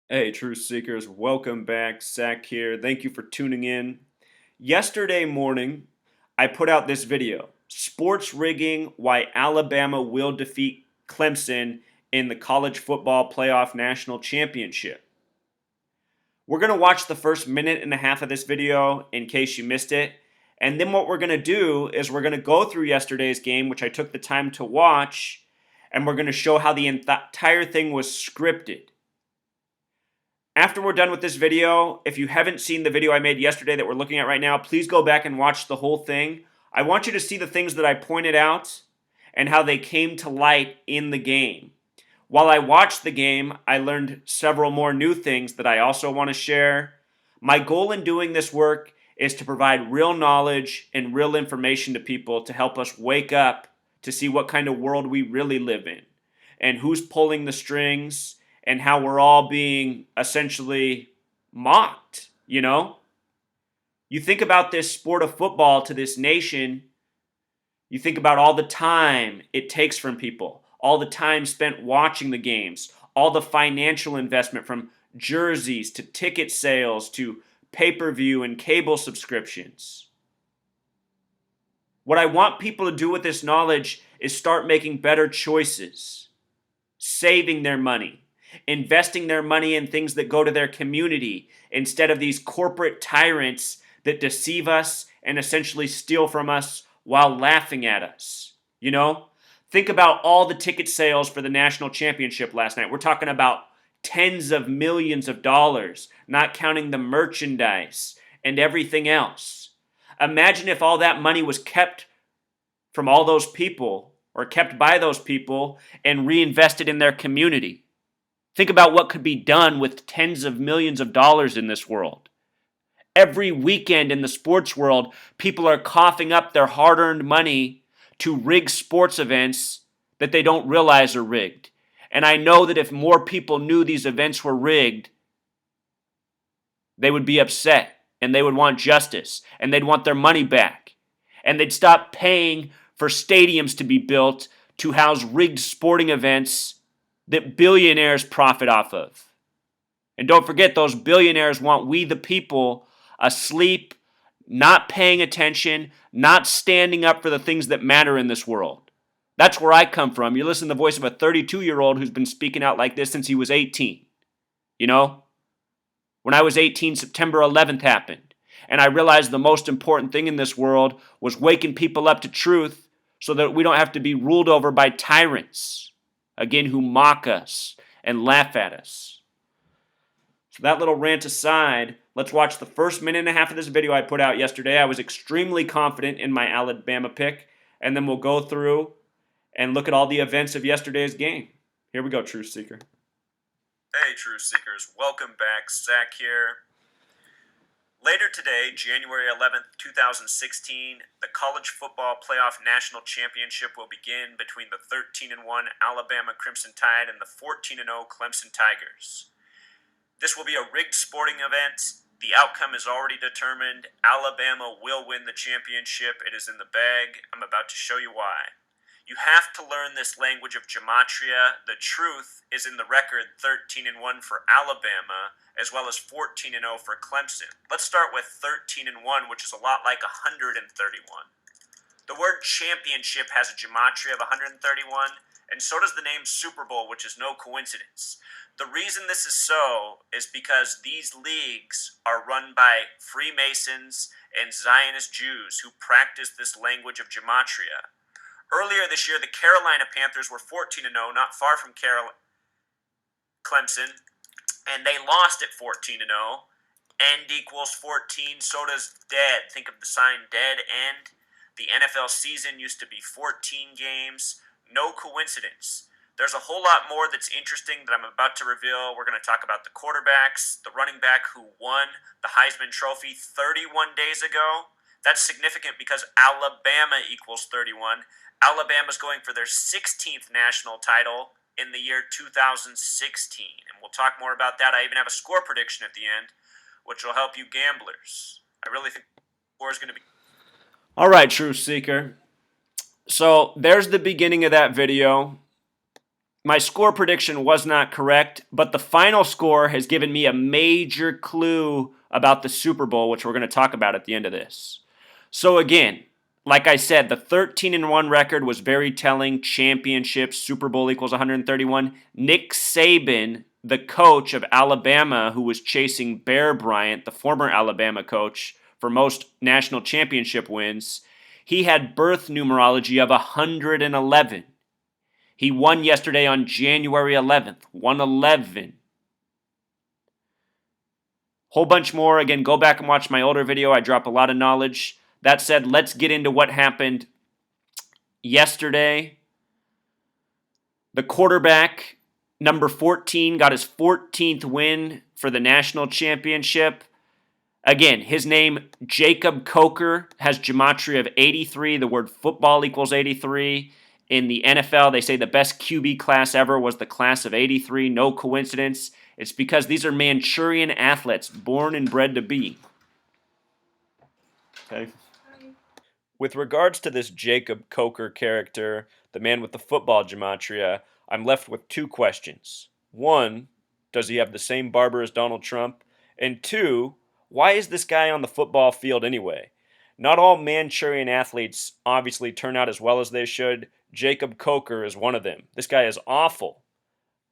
Hey, Truth Seekers, welcome back. Zach here. Thank you for tuning in. Yesterday morning, I put out this video Sports Rigging Why Alabama Will Defeat Clemson in the College Football Playoff National Championship. We're going to watch the first minute and a half of this video in case you missed it. And then what we're going to do is we're going to go through yesterday's game, which I took the time to watch, and we're going to show how the entire thing was scripted. After we're done with this video, if you haven't seen the video I made yesterday that we're looking at right now, please go back and watch the whole thing. I want you to see the things that I pointed out and how they came to light in the game. While I watched the game, I learned several more new things that I also want to share. My goal in doing this work is to provide real knowledge and real information to people to help us wake up to see what kind of world we really live in and who's pulling the strings and how we're all being essentially mocked, you know? You think about this sport of football to this nation, you think about all the time it takes from people, all the time spent watching the games, all the financial investment from jerseys to ticket sales to pay-per-view and cable subscriptions. What I want people to do with this knowledge is start making better choices, saving their money, investing their money in things that go to their community instead of these corporate tyrants that deceive us and essentially steal from us while laughing at us. You know? Think about all the ticket sales for the national championship last night. We're talking about tens of millions of dollars, not counting the merchandise and everything else. Imagine if all that money was kept from all those people or kept by those people and reinvested in their community. Think about what could be done with tens of millions of dollars in this world. Every weekend in the sports world, people are coughing up their hard-earned money to rig sports events that they don't realize are rigged. And I know that if more people knew these events were rigged, they would be upset and they would want justice and they'd want their money back. And they'd stop paying for stadiums to be built to house rigged sporting events that billionaires profit off of. And don't forget, those billionaires want we the people asleep, not paying attention, not standing up for the things that matter in this world. That's where I come from. You're listening to the voice of a 32-year-old who's been speaking out like this since he was 18. You know? When I was 18, September 11th happened. And I realized the most important thing in this world was waking people up to truth so that we don't have to be ruled over by tyrants, again, who mock us and laugh at us. So that little rant aside, let's watch the first minute and a half of this video I put out yesterday. I was extremely confident in my Alabama pick, and then we'll go through and look at all the events of yesterday's game. Here we go, Truth Seeker. Hey, Truth Seekers. Welcome back. Zach here. Later today, January 11th, 2016, the College Football Playoff National Championship will begin between the 13-1 Alabama Crimson Tide and the 14-0 Clemson Tigers. This will be a rigged sporting event. The outcome is already determined. Alabama will win the championship. It is in the bag. I'm about to show you why. You have to learn this language of gematria. The truth is in the record 13-1 for Alabama, as well as 14-0 for Clemson. Let's start with 13-1, which is a lot like 131. The word championship has a gematria of 131, and so does the name Super Bowl, which is no coincidence. The reason this is so is because these leagues are run by Freemasons and Zionist Jews who practice this language of gematria. Earlier this year, the Carolina Panthers were 14-0, not far from Clemson, and they lost at 14-0. End equals 14, so does dead. Think of the sign dead end. The NFL season used to be 14 games. No coincidence. There's a whole lot more that's interesting that I'm about to reveal. We're going to talk about the quarterbacks, the running back who won the Heisman Trophy 31 days ago. That's significant because Alabama equals 31. Alabama's going for their 16th national title in the year 2016. And we'll talk more about that. I even have a score prediction at the end, which will help you gamblers. I really think the score is going to be... All right, Truth Seeker. So there's the beginning of that video. My score prediction was not correct, but the final score has given me a major clue about the Super Bowl, which we're going to talk about at the end of this. So again, like I said, the 13-1 record was very telling. Championships, Super Bowl equals 131. Nick Saban, the coach of Alabama, who was chasing Bear Bryant, the former Alabama coach, for most national championship wins, he had birth numerology of 111. He won yesterday on January 11th, 111. Whole bunch more. Again, go back and watch my older video. I drop a lot of knowledge. That said, let's get into what happened yesterday. The quarterback, number 14, got his 14th win for the national championship. Again, his name, Jacob Coker, has gematria of 83. The word football equals 83. In the NFL, they say the best QB class ever was the class of 83. No coincidence. It's because these are Manchurian athletes, born and bred to be. Okay. With regards to this Jacob Coker character, the man with the football gematria, I'm left with two questions. One, does he have the same barber as Donald Trump? And two, why is this guy on the football field anyway? Not all Manchurian athletes obviously turn out as well as they should. Jacob Coker is one of them. This guy is awful.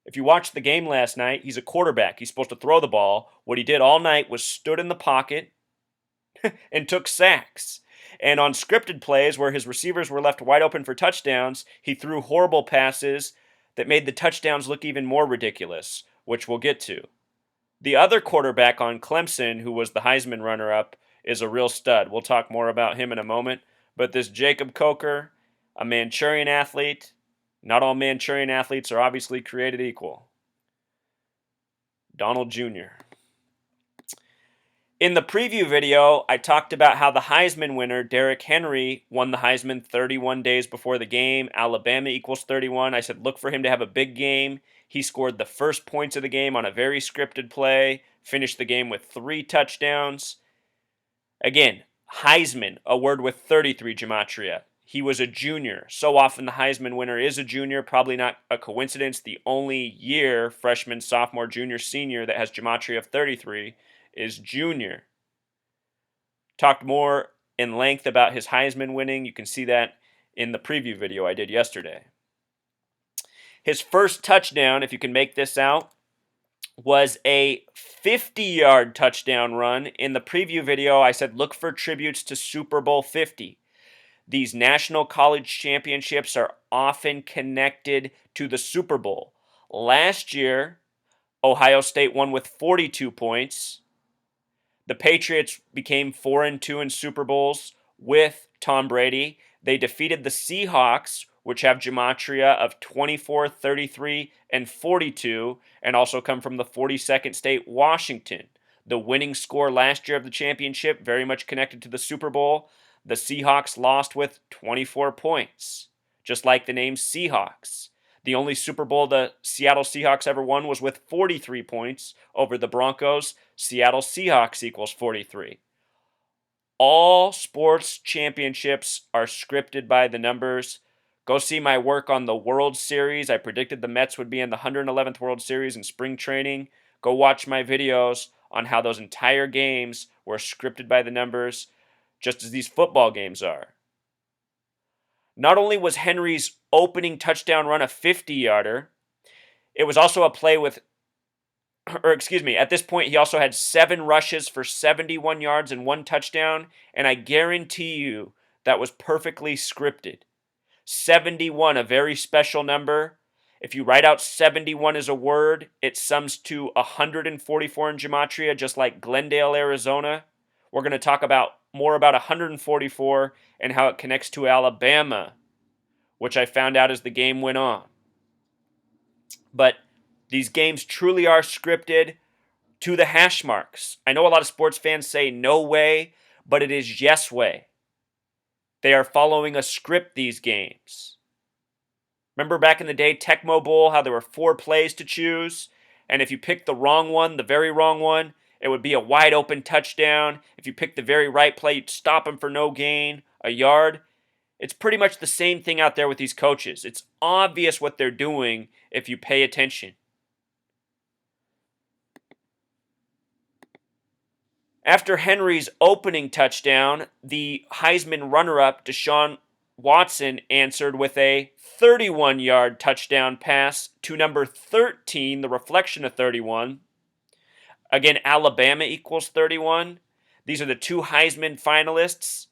If you watched the game last night, he's a quarterback. He's supposed to throw the ball. What he did all night was stood in the pocket and took sacks. And on scripted plays where his receivers were left wide open for touchdowns, he threw horrible passes that made the touchdowns look even more ridiculous, which we'll get to. The other quarterback on Clemson, who was the Heisman runner-up, is a real stud. We'll talk more about him in a moment. But this Jacob Coker, a Manchurian athlete, not all Manchurian athletes are obviously created equal. Donald Jr. In the preview video, I talked about how the Heisman winner, Derrick Henry, won the Heisman 31 days before the game. Alabama equals 31. I said, look for him to have a big game. He scored the first points of the game on a very scripted play, finished the game with 3 touchdowns. Again, Heisman, a word with 33 gematria. He was a junior. So often the Heisman winner is a junior. Probably not a coincidence. The only year, freshman, sophomore, junior, senior, that has gematria of 33 is junior. Talked more in length about his Heisman winning. You can see that in the preview video I did yesterday. His first touchdown, if you can make this out, was a 50-yard touchdown run. In the preview video, I said look for tributes to Super Bowl 50. These national college championships are often connected to the Super Bowl. Last year, Ohio State won with 42 points. The Patriots became 4-2 in Super Bowls with Tom Brady. They defeated the Seahawks, which have gematria of 24, 33, and 42, and also come from the 42nd state, Washington. The winning score last year of the championship, very much connected to the Super Bowl. The Seahawks lost with 24 points, just like the name Seahawks. The only Super Bowl the Seattle Seahawks ever won was with 43 points over the Broncos. Seattle Seahawks equals 43. All sports championships are scripted by the numbers. Go see my work on the World Series. I predicted the Mets would be in the 111th World Series in spring training. Go watch my videos on how those entire games were scripted by the numbers, just as these football games are. Not only was Henry's opening touchdown run a 50-yarder, it was also a play with, at this point he also had 7 rushes for 71 yards and 1 touchdown, and I guarantee you that was perfectly scripted. 71, a very special number. If you write out 71 as a word, it sums to 144 in gematria, just like Glendale, Arizona. We're going to talk about more about 144 and how it connects to Alabama, which I found out as the game went on. But these games truly are scripted to the hash marks. I know a lot of sports fans say no way, but it is yes way. They are following a script, these games. Remember back in the day, Tecmo Bowl, how there were 4 plays to choose? And if you picked the wrong one, the very wrong one, it would be a wide open touchdown. If you picked the very right play, you'd stop him for no gain, a yard. It's pretty much the same thing out there with these coaches. It's obvious what they're doing if you pay attention. After Henry's opening touchdown, the Heisman runner-up Deshaun Watson answered with a 31-yard touchdown pass to number 13, the reflection of 31. Again, Alabama equals 31. These are the two Heisman finalists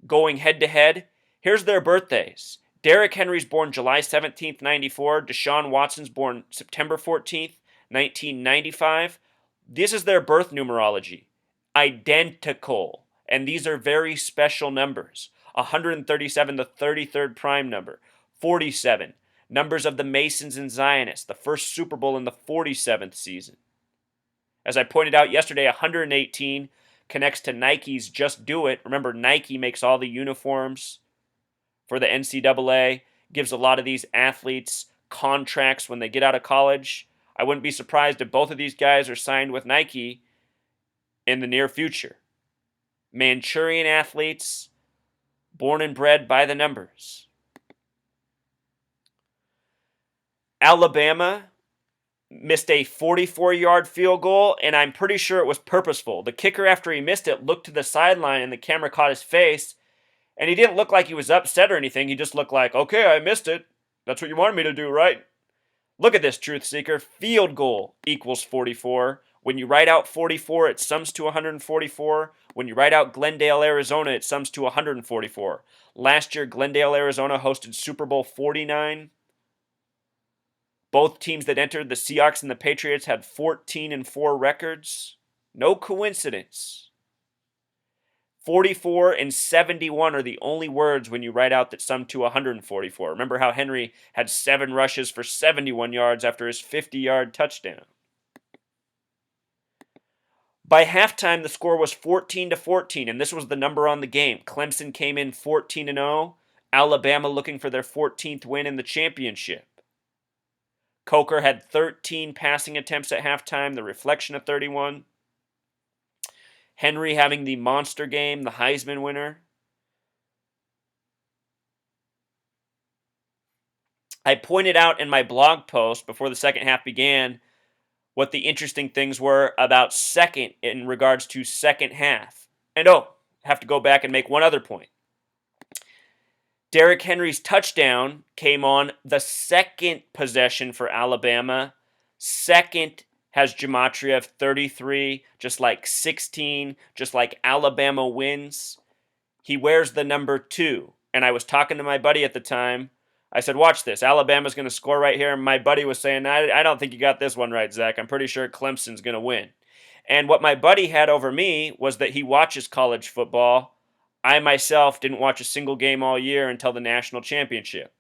going head-to-head. Here's their birthdays. Derrick Henry's born July 17th, 94. Deshaun Watson's born September 14th, 1995. This is their birth numerology. Identical. And these are very special numbers. 137, the 33rd prime number. 47, numbers of the Masons and Zionists, the first Super Bowl in the 47th season. As I pointed out yesterday, 118 connects to Nike's Just Do It. Remember, Nike makes all the uniforms for the NCAA, gives a lot of these athletes contracts when they get out of college. I wouldn't be surprised if both of these guys are signed with Nike in the near future. Manchurian athletes, born and bred by the numbers. Alabama missed a 44-yard field goal, and I'm pretty sure it was purposeful. The kicker, after he missed it, looked to the sideline, and the camera caught his face, and he didn't look like he was upset or anything. He just looked like, okay, I missed it. That's what you wanted me to do, right? Look at this, truth seeker. Field goal equals 44. When you write out 44, it sums to 144. When you write out Glendale, Arizona, it sums to 144. Last year, Glendale, Arizona hosted Super Bowl 49. Both teams that entered, the Seahawks and the Patriots, had 14-4 records. No coincidence. 44 and 71 are the only words when you write out that sum to 144. Remember how Henry had 7 rushes for 71 yards after his 50-yard touchdown. By halftime, the score was 14-14, and this was the number on the game. Clemson came in 14-0. Alabama looking for their 14th win in the championship. Coker had 13 passing attempts at halftime, the reflection of 31. Henry having the monster game, the Heisman winner. I pointed out in my blog post before the second half began what the interesting things were about second in regards to second half. And have to go back and make one other point. Derrick Henry's touchdown came on the second possession for Alabama. Second has gematria of 33, just like 16, just like Alabama wins. He wears the number 2. And I was talking to my buddy at the time. I said, watch this. Alabama's going to score right here. And my buddy was saying, I don't think you got this one right, Zach. I'm pretty sure Clemson's going to win. And what my buddy had over me was that he watches college football. I myself didn't watch a single game all year until the national championship.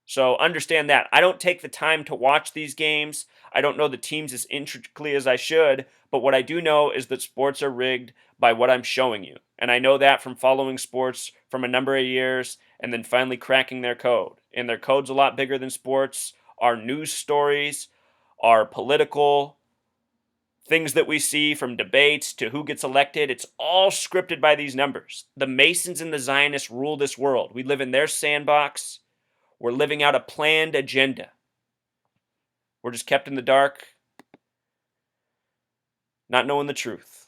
So understand that. I don't take the time to watch these games. I don't know the teams as intricately as I should, but what I do know is that sports are rigged by what I'm showing you. And I know that from following sports from a number of years and then finally cracking their code. And their code's a lot bigger than sports. Our news stories, our political things that we see, from debates to who gets elected, it's all scripted by these numbers. The Masons and the Zionists rule this world. We live in their sandbox. We're living out a planned agenda. We're just kept in the dark, not knowing the truth.